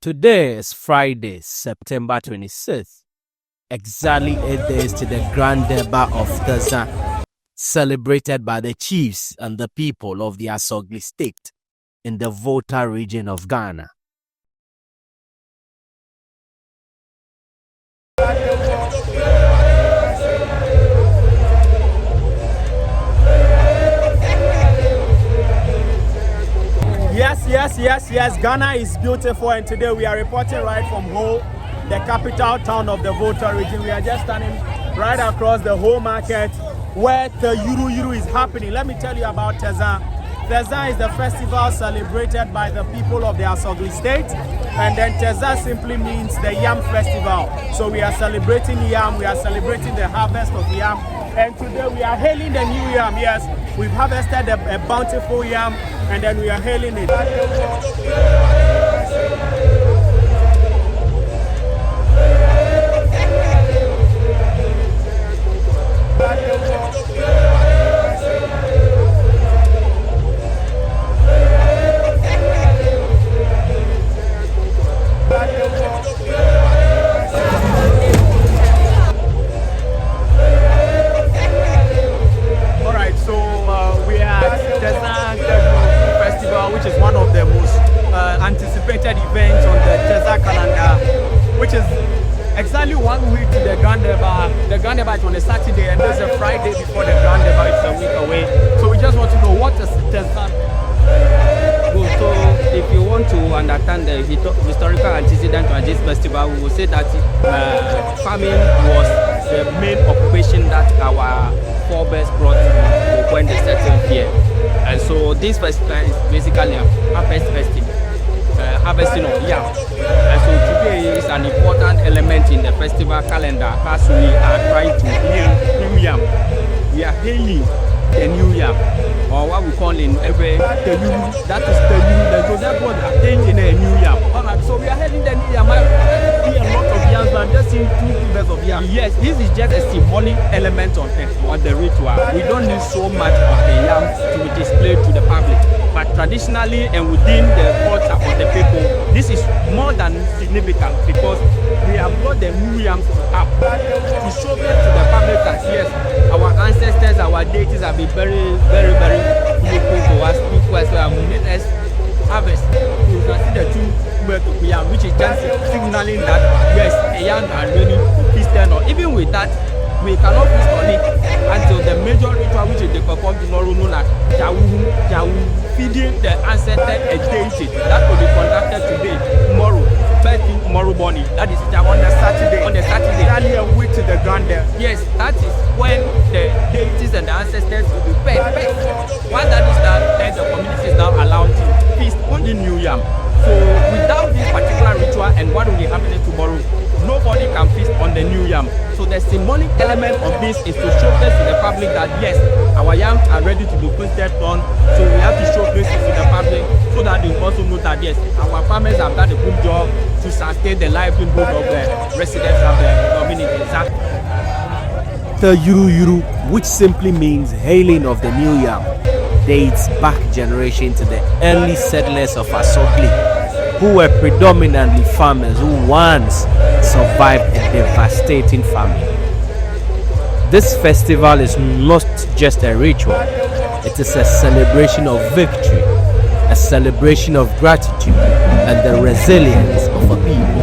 Today is Friday, September 26th, exactly 8 days to the Grand Durbar of Teza, celebrated by the chiefs and the people of the Asogli State in the Volta Region of Ghana. Yes, Ghana is beautiful, and today we are reporting right from Ho, the capital town of the Volta region. We are just standing right across the whole market where Teyruyru is happening. Let me tell you about Teza. Teza is the festival celebrated by the people of the Asogli State, and then Teza simply means the yam festival. So we are celebrating yam, we are celebrating the harvest of yam, and today we are hailing the new yam. Yes, we've harvested a bountiful yam, and then we are hailing it. Which is one of the most anticipated events on the Teza calendar, which is exactly 1 week to the Grand Durbar. The Grand Durbar is on a Saturday, and there's a Friday before the Grand Durbar. It's a week away. So we just want to know, what is Teza? Good. So if you want to understand the historical antecedent to this festival, we will say that famine was the main occupation that our forebears brought when they settled here. And so this festival is basically a harvesting of yam. And so today is an important element in the festival calendar as we are trying to hail new yam. We are hailing the new yam, or what we call in every Teyruyru. That is Teyruyru. So that's what we are hailing the new yam. Alright, so we are hailing the new yam. I see a lot of yams, but I'm just seeing 2 fingers of yam. Yes, this is just a symbolic element on the ritual. We don't need so much of the yam to be displayed to the public. But traditionally and within the culture of the people, this is more than significant, because we have brought the new yams up to show to the public that yes, our ancestors, our deities have been very useful to us. People as well have made us harvest. You can see the 2 yam, which is just signaling that yes, a yam are ready to feast on. Even with that, we cannot feast on it until the major ritual, which is the performed tomorrow, known as Jawu, feeding the ancestor a deity. That will be conducted today, tomorrow, first thing tomorrow morning. That is on the Saturday. Exactly a week to the Grand Durbar. Yes, that is when the deities and the ancestors will be fed. Once that is done, then the community is now allowed to feast on the new yam. So without this particular ritual and what will be happening tomorrow, nobody can feast on the new yam. So the symbolic element of this is to showcase to the public that yes, our yams are ready to be feasted on. So we have to showcase it to the public so that they also know that yes, our farmers have done a good job to sustain the livelihood of the residents of the community. Teyruyru, which simply means hailing of the new yam, dates back generation to the early settlers of Asogli, who were predominantly farmers who once survived a devastating famine. This festival is not just a ritual, it is a celebration of victory, a celebration of gratitude and the resilience of a people.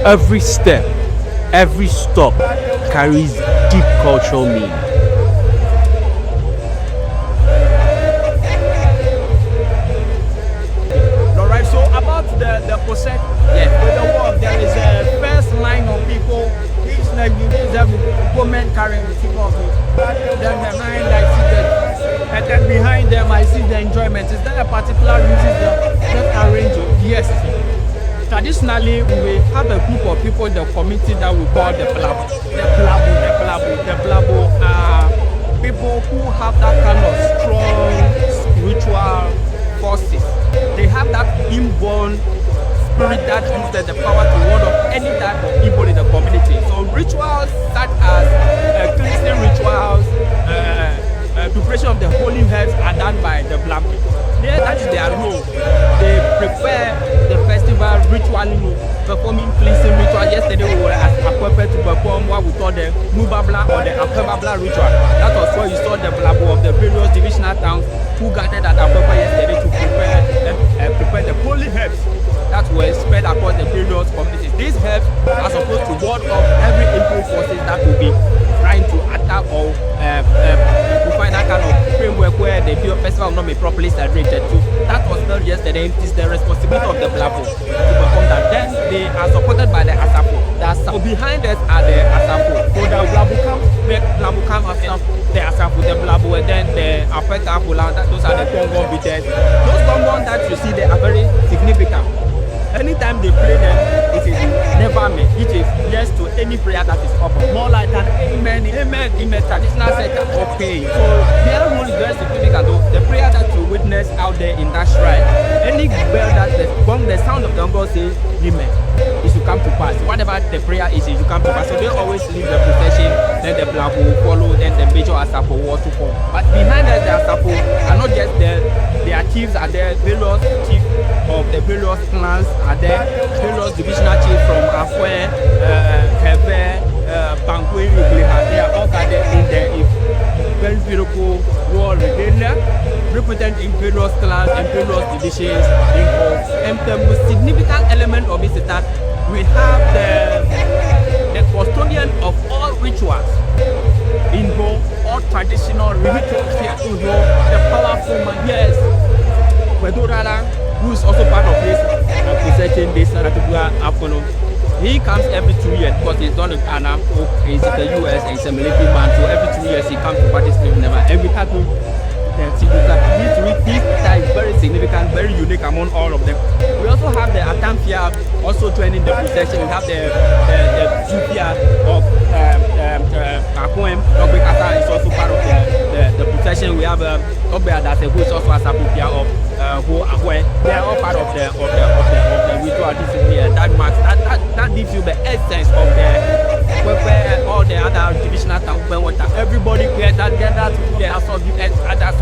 Every step, every stop carries deep cultural meaning. Alright, so about the procession, with the walk, there is a first line of people. Each leg, there is women carrying the thing of it. Then behind, I see that, and then behind them, I see the enjoyment. Is there a particular reason that arrangement? Yes. Traditionally, we will have a group of people in the community that we call the Plabo. The Plabo are people who have that kind of strong spiritual forces. They have that inborn spirit that gives them the power to ward off any type of evil in the community. So rituals we call the Nubabla or the Apebabla ritual. That was where you saw the blabo of the various divisional towns who gathered at Apeba yesterday to prepare the holy herbs that were spread across the various communities. These herbs are supposed to ward off every evil forces that will be trying to attack or to find that kind of framework where the festival will not be properly celebrated. So that was not yesterday. It is the responsibility of the Blabo to perform that. Then they are supported by the Asafo. So behind us are the Asafo. So the Blabo come after the Asafo, the Blabo, and then the Afeka Apula. Those are the Gongon beaters. Those Gongon that you see, they are very significant. Anytime they play them, it is never me. It is yes to any prayer that is offered. More like an amen, amen in a traditional setting. Okay. So their role is very significant though. The prayer that you witness out there in that shrine, any bell that the sound of the gong say amen, it should come to pass. Whatever the prayer is, it should come to pass. So they always leave the procession, then the Blabo will follow, then the major Asapo will to form. But behind us, the Asapo are not just there. Their chiefs are there, various chiefs of the various clans are there, various divisional chiefs from Afwe, Heve, Bankwe, they are all gathered in the very beautiful wall regalia, representing various clans and various divisions involved. And the most significant element of this is that we have the custodian of all rituals involved, all traditional rituals here involved, the powerful man, yes, Pedorala, who is also part of this procession, this afternoon. He comes every 2 years because he's done Ghana, he's in the US, and he's a military man, so every 2 years he comes to participate in every cartoon. His is very significant, very unique among all of them. We also have the Atamfia also joining the procession. We have the Jupia of Akoem. Dogbe Kasa is also part of the procession. We have Dogbe Adase, who is also a Sapupia of Akwe. They are all part of the ritual discipline. That gives you the essence of where all the other divisional towns, everybody gathered together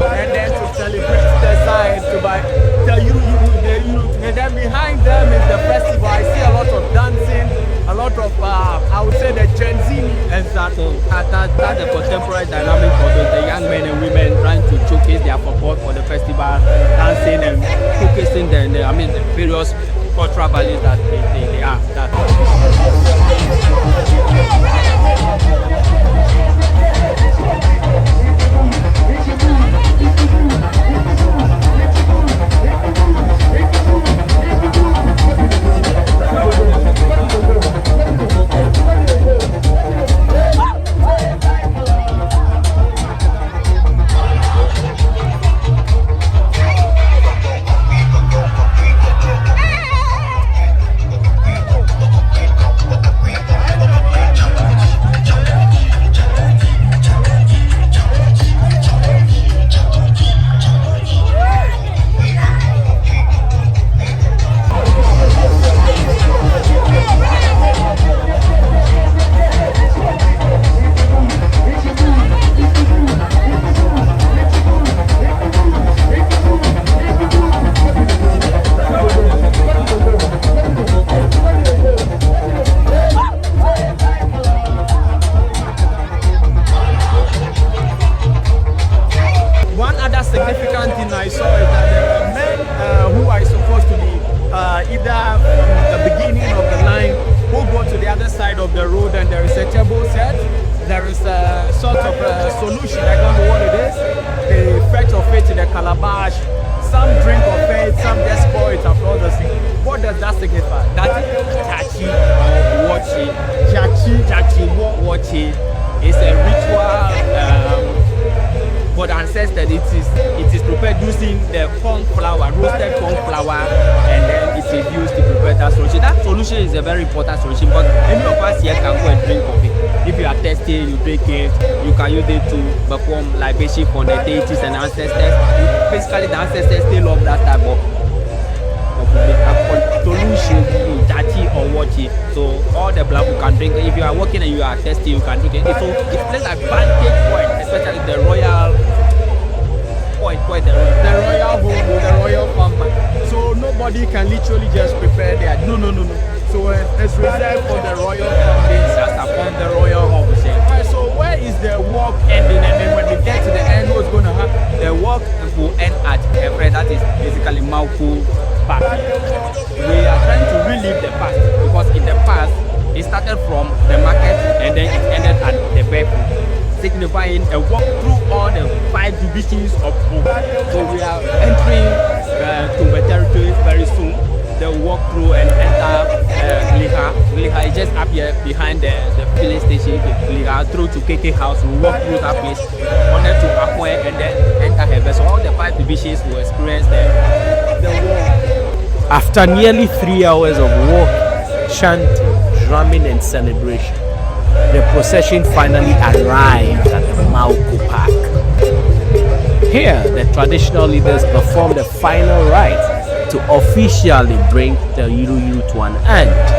and then to celebrate the science by Teyruyru. And then behind them is the festival. I see a lot of dancing, a lot of I would say the Gen Z. And that's the contemporary dynamic of the young men and women trying to showcase their support for the festival, dancing and showcasing the various cultural values that they are. Significant thing I saw is that there are men who are supposed to be either from the beginning of the line who go to the other side of the road, and there is a table set. There is a sort of solution, I don't know what it is. They fetch of it in the calabash. Some drink of it, some just pour it across the sea. What does that signify? That is Chachi or Wachi. Chachi, Wachi is a ritual for the ancestors. It is prepared using the corn flour, roasted corn flour, and then it is used to prepare that solution. That solution is a very important solution, but any of us here can go and drink of it. If you are thirsty, you drink it. You can use it to perform libation for the deities and ancestors. Basically, the ancestors still love that type of solution, Chachi or Wachi. So all the black can drink. If you are working and you are thirsty, you can drink it. So it plays a vantage point, especially the royal point, the royal home, the royal farm. So nobody can literally just prepare there. No. So it's reserved for the royal families, just upon the royal home. signifying a walk through all the 5 divisions of Pum. So we are entering Tumbe territory very soon. They'll walk through and enter Gliha. Gliha is just up here behind the filling station. Gliha through to KK House. We'll walk through that place, on to Akwe, and then enter Hebe. So all the 5 divisions will experience the walk. After nearly 3 hours of walking, chanting, drumming and celebration, the procession finally arrived at the Mawuko Park. Here, the traditional leaders perform the final rite to officially bring Teyruyru to an end.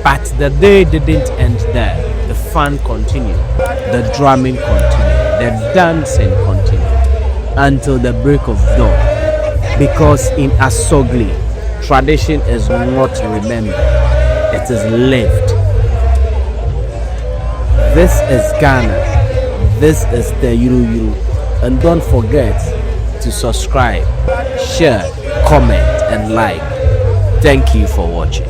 But the day didn't end there. The fun continued, the drumming continued, the dancing continued until the break of dawn. Because in Asogli, tradition is not remembered, it is lived. This is Ghana, this is Teyruyru, and don't forget to subscribe, share, comment and like. Thank you for watching.